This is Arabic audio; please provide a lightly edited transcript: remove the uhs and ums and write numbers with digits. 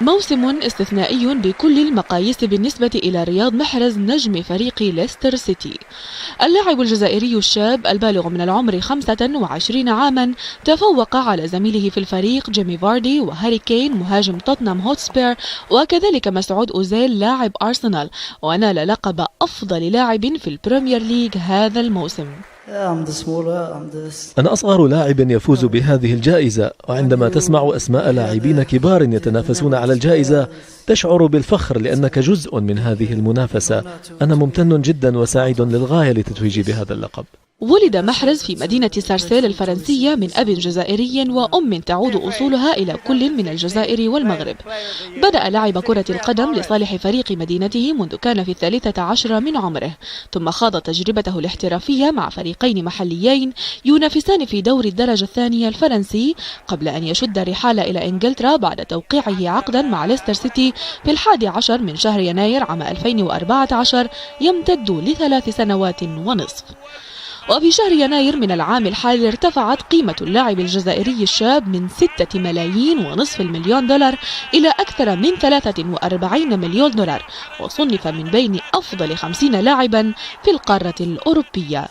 موسم استثنائي بكل المقاييس بالنسبة إلى رياض محرز نجم فريق ليستر سيتي. اللاعب الجزائري الشاب البالغ من العمر 25 عاما تفوق على زميله في الفريق جيمي فاردي وهاري كين مهاجم توتنهام هوتسبير وكذلك مسعود أوزيل لاعب أرسنال، ونال لقب أفضل لاعب في البريمير ليج هذا الموسم. أنا أصغر لاعب يفوز بهذه الجائزة، وعندما تسمع أسماء لاعبين كبار يتنافسون على الجائزة تشعر بالفخر لأنك جزء من هذه المنافسة. أنا ممتن جدا وسعيد للغاية لتتويجي بهذا اللقب. ولد محرز في مدينة سارسيل الفرنسية من أب جزائري وأم تعود أصولها إلى كل من الجزائر والمغرب. بدأ لعب كرة القدم لصالح فريق مدينته منذ كان في 13 من عمره، ثم خاض تجربته الاحترافية مع فريقين محليين ينافسان في دور الدرجة الثانية الفرنسي قبل أن يشد رحال إلى إنجلترا بعد توقيعه عقدا مع ليستر سيتي في 11 من شهر يناير عام 2014 يمتد ل3 سنوات ونصف. وفي شهر يناير من العام الحالي ارتفعت قيمة اللاعب الجزائري الشاب من 6 ملايين ونصف المليون دولار إلى أكثر من 43 مليون دولار، وصنف من بين أفضل 50 لاعبا في القارة الأوروبية.